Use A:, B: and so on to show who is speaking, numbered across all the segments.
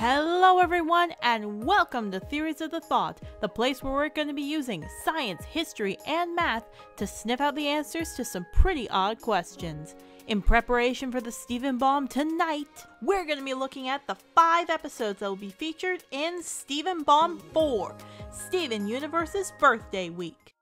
A: Hello everyone and welcome to Theories of the Thought, the place where we're going to be using science, history, and math to sniff out the answers to some pretty odd questions. In preparation for the Steven Bomb tonight, we're going to be looking at the 5 episodes that will be featured in Steven Bomb 4, Steven Universe's Birthday Week.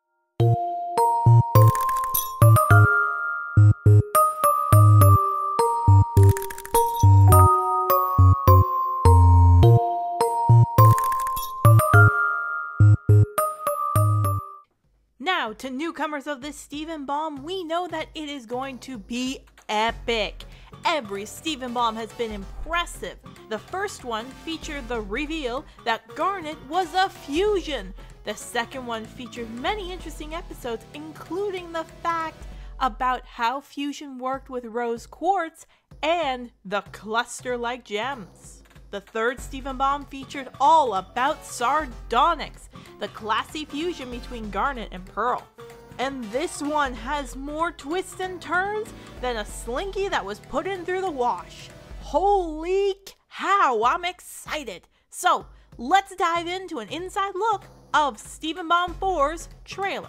A: Now, to newcomers of this Steven Bomb, we know that it is going to be epic. Every Steven Bomb has been impressive. The first one featured the reveal that Garnet was a fusion. The second one featured many interesting episodes, including the fact about how fusion worked with rose quartz and the cluster-like gems. The third Steven Bomb featured all about sardonyx, the classy fusion between Garnet and Pearl. And this one has more twists and turns than a slinky that was put in through the wash. Holy cow, I'm excited! So, let's dive into an inside look of Steven Bomb 4's trailer.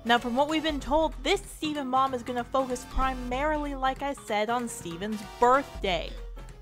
A: Now, from what we've been told, this Steven Bomb is going to focus primarily, like I said, on Steven's birthday,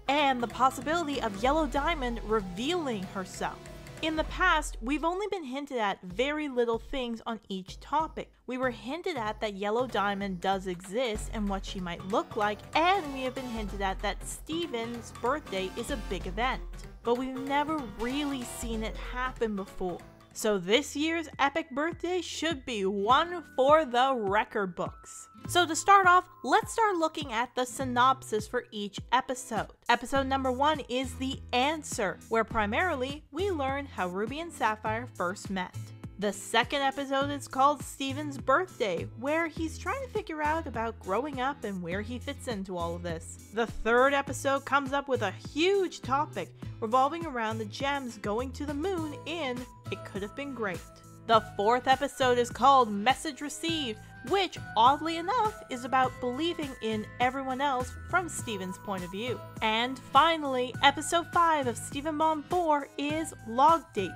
A: and the possibility of Yellow Diamond revealing herself. In the past, we've only been hinted at very little things on each topic. We were hinted at that Yellow Diamond does exist and what she might look like, and we have been hinted at that Steven's birthday is a big event. But we've never really seen it happen before. So this year's epic birthday should be one for the record books. So to start off, let's start looking at the synopsis for each episode. Episode number 1 is The Answer, where primarily we learn how Ruby and Sapphire first met. The second episode is called Steven's Birthday, where he's trying to figure out about growing up and where he fits into all of this. The third episode comes up with a huge topic revolving around the gems going to the moon in It Could Have Been Great. The fourth episode is called Message Received, which, oddly enough, is about believing in everyone else from Steven's point of view. And finally, episode 5 of Steven Bomb 4 is Log Date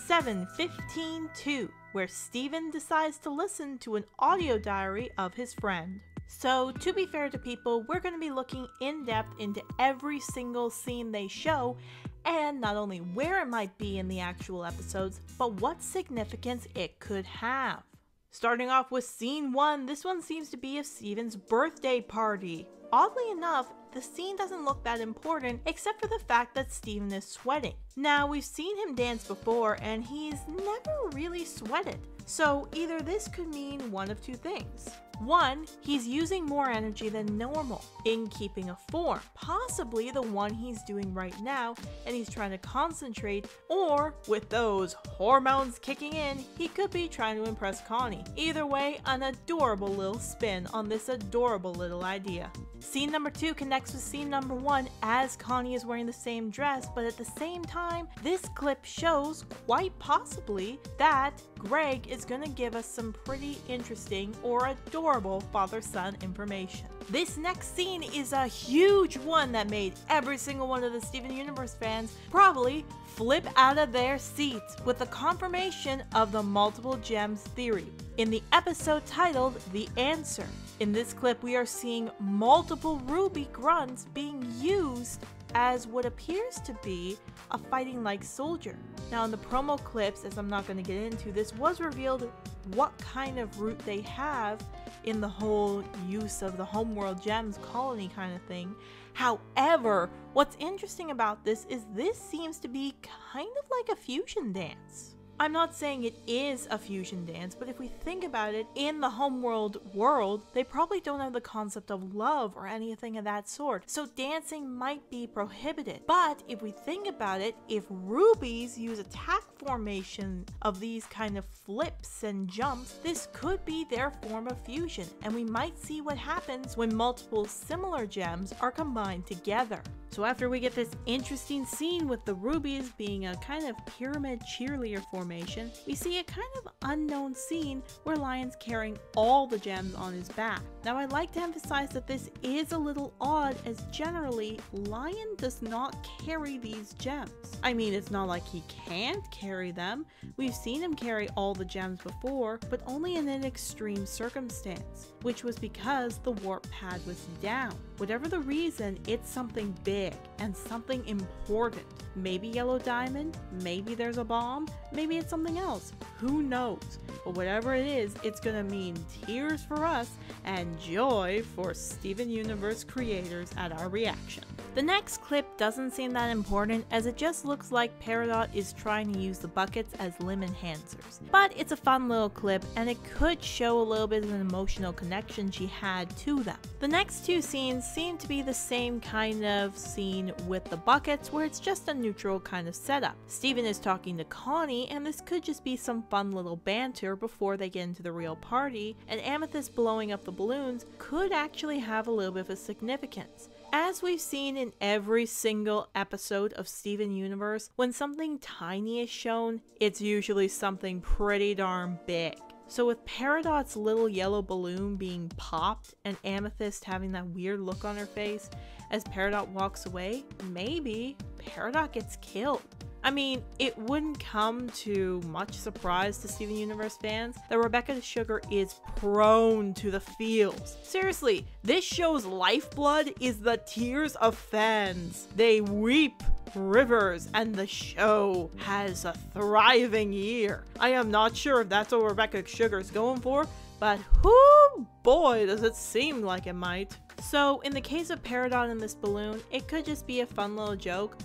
A: 7-15-2, where Steven decides to listen to an audio diary of his friend. So, to be fair to people, we're going to be looking in depth into every single scene they show, and not only where it might be in the actual episodes, but what significance it could have. Starting off with scene 1, this one seems to be of Steven's birthday party. Oddly enough, the scene doesn't look that important except for the fact that Steven is sweating. Now, we've seen him dance before and he's never really sweated. So either this could mean one of two things. 1, he's using more energy than normal in keeping a form, possibly the one he's doing right now, and he's trying to concentrate, or with those hormones kicking in, he could be trying to impress Connie. Either way, an adorable little spin on this adorable little idea. Scene number 2 connects with scene number 1 as Connie is wearing the same dress, but at the same time, this clip shows, quite possibly, that Greg is going to give us some pretty interesting or adorable father-son information. This next scene is a huge one that made every single one of the Steven Universe fans probably flip out of their seats with the confirmation of the multiple gems theory in the episode titled The Answer. In this clip, we are seeing multiple ruby grunts being used as what appears to be a fighting-like soldier. Now in the promo clips, as I'm not going to get into, this was revealed what kind of route they have in the whole use of the homeworld gems colony kind of thing. However, what's interesting about this is this seems to be kind of like a fusion dance. I'm not saying it is a fusion dance, but if we think about it, in the homeworld world, they probably don't have the concept of love or anything of that sort, so dancing might be prohibited. But if we think about it, if rubies use attack formation of these kind of flips and jumps, this could be their form of fusion, and we might see what happens when multiple similar gems are combined together. So after we get this interesting scene with the rubies being a kind of pyramid cheerleader formation, we see a kind of unknown scene where Lion's carrying all the gems on his back. Now I'd like to emphasize that this is a little odd, as generally Lion does not carry these gems. I mean, it's not like he can't carry them. We've seen him carry all the gems before, but only in an extreme circumstance, which was because the warp pad was down. Whatever the reason, it's something big and something important. Maybe Yellow Diamond, maybe there's a bomb, maybe it's something else. Who knows? But whatever it is, it's gonna mean tears for us and joy for Steven Universe creators at our reaction. The next clip doesn't seem that important, as it just looks like Peridot is trying to use the buckets as limb enhancers. But it's a fun little clip, and it could show a little bit of an emotional connection she had to them. The next two scenes seem to be the same kind of scene with the buckets, where it's just a neutral kind of setup. Steven is talking to Connie, and this could just be some fun little banter before they get into the real party, and Amethyst blowing up the balloons could actually have a little bit of a significance. As we've seen in every single episode of Steven Universe, when something tiny is shown, it's usually something pretty darn big. So with Peridot's little yellow balloon being popped and Amethyst having that weird look on her face as Peridot walks away, maybe Peridot gets killed. I mean, it wouldn't come to much surprise to Steven Universe fans that Rebecca the Sugar is prone to the feels. Seriously, this show's lifeblood is the tears of fans. They weep rivers, and the show has a thriving year. I am not sure if that's what Rebecca Sugar is going for, but whoo boy does it seem like it might. So in the case of Peridot and this balloon, it could just be a fun little joke,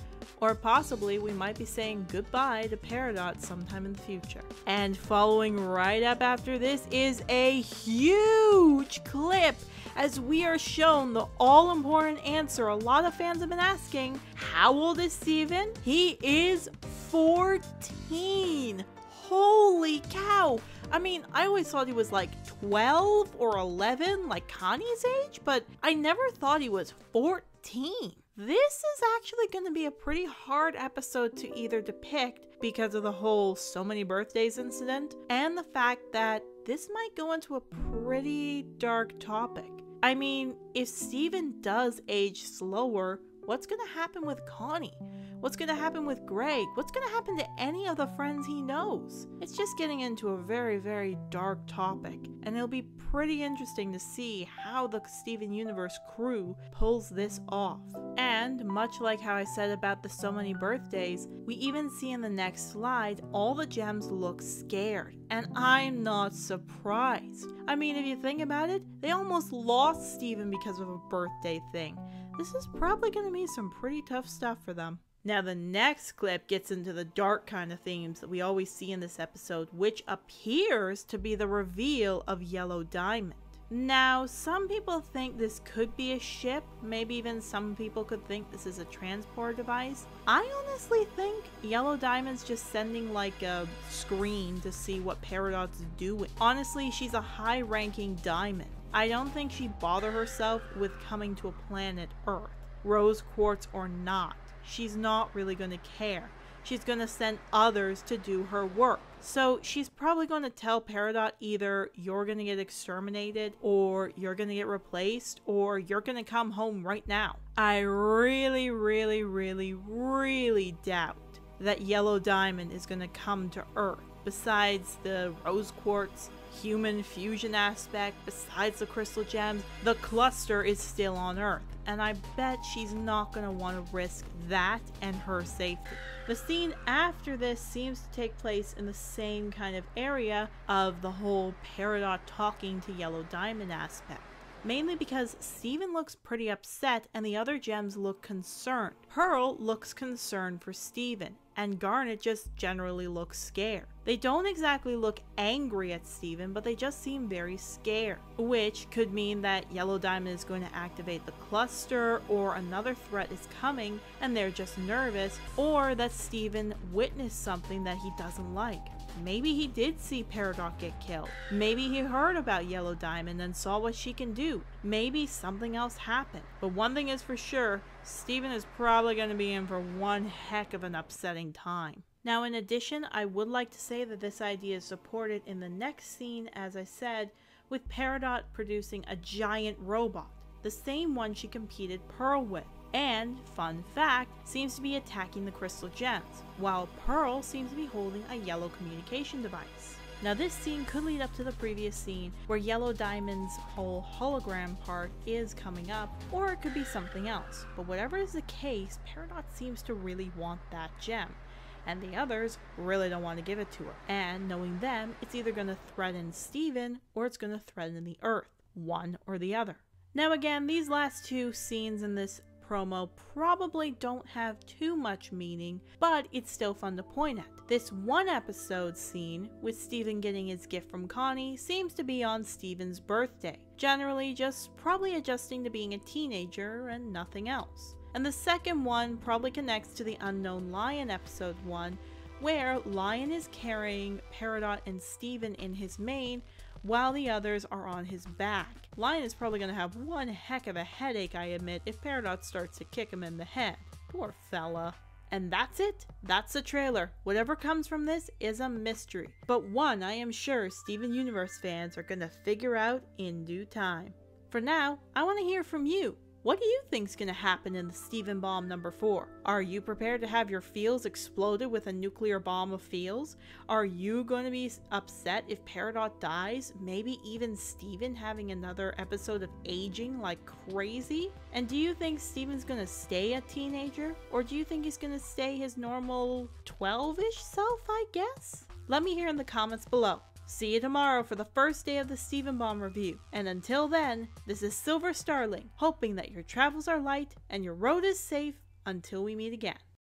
A: or possibly we might be saying goodbye to Peridot sometime in the future. And following right up after this is a huge clip, as we are shown the all-important answer a lot of fans have been asking: how old is Steven? He is 14! Holy cow! I mean, I always thought he was like 12 or 11, like Connie's age, but I never thought he was 14. This is actually going to be a pretty hard episode to either depict because of the whole so many birthdays incident, and the fact that this might go into a pretty dark topic. I mean, if Steven does age slower, what's going to happen with Connie? What's going to happen with Greg? What's going to happen to any of the friends he knows? It's just getting into a very, very dark topic, and it'll be pretty interesting to see how the Steven Universe crew pulls this off. And much like how I said about the so many birthdays, we even see in the next slide all the gems look scared, and I'm not surprised. I mean, if you think about it, they almost lost Steven because of a birthday thing. This is probably going to be some pretty tough stuff for them. Now the next clip gets into the dark kind of themes that we always see in this episode, which appears to be the reveal of Yellow Diamond. Now, some people think this could be a ship, maybe even some people could think this is a transport device. I honestly think Yellow Diamond's just sending like a screen to see what Peridot's doing. Honestly, she's a high-ranking diamond. I don't think she'd bother herself with coming to a planet Earth, rose quartz or not. She's not really going to care. She's going to send others to do her work. So she's probably going to tell Peridot either you're going to get exterminated, or you're going to get replaced, or you're going to come home right now. I really, really, really, really doubt that Yellow Diamond is going to come to Earth. Besides the rose quartz, human fusion aspect, besides the crystal gems, the cluster is still on Earth, and I bet she's not going to want to risk that and her safety. The scene after this seems to take place in the same kind of area of the whole Peridot talking to Yellow Diamond aspect. Mainly because Steven looks pretty upset and the other gems look concerned. Pearl looks concerned for Steven, and Garnet just generally looks scared. They don't exactly look angry at Steven, but they just seem very scared, which could mean that Yellow Diamond is going to activate the cluster, or another threat is coming and they're just nervous, or that Steven witnessed something that he doesn't like. Maybe he did see Peridot get killed. Maybe he heard about Yellow Diamond and saw what she can do. Maybe something else happened. But one thing is for sure, Steven is probably going to be in for one heck of an upsetting time. Now, in addition, I would like to say that this idea is supported in the next scene, as I said, with Peridot producing a giant robot, the same one she competed Pearl with. And, fun fact, seems to be attacking the crystal gems, while Pearl seems to be holding a yellow communication device. Now this scene could lead up to the previous scene where Yellow Diamond's whole hologram part is coming up, or it could be something else. But whatever is the case, Peridot seems to really want that gem, and the others really don't want to give it to her. And knowing them, it's either going to threaten Steven or it's going to threaten the Earth, one or the other. Now again, these last two scenes in this promo probably don't have too much meaning, but it's still fun to point at. This one episode scene with Steven getting his gift from Connie seems to be on Steven's birthday, generally just probably adjusting to being a teenager and nothing else. And the second one probably connects to the Unknown Lion episode 1, where Lion is carrying Peridot and Steven in his mane while the others are on his back. Lion is probably going to have one heck of a headache, I admit, if Peridot starts to kick him in the head. Poor fella. And that's it. That's the trailer. Whatever comes from this is a mystery, but one I am sure Steven Universe fans are going to figure out in due time. For now, I want to hear from you. What do you think's going to happen in the Steven Bomb number 4? Are you prepared to have your feels exploded with a nuclear bomb of feels? Are you going to be upset if Peridot dies? Maybe even Steven having another episode of aging like crazy? And do you think Steven's going to stay a teenager? Or do you think he's going to stay his normal 12-ish self, I guess? Let me hear in the comments below. See you tomorrow for the first day of the Steven Bomb review. And until then, this is Silver Starling, hoping that your travels are light and your road is safe until we meet again.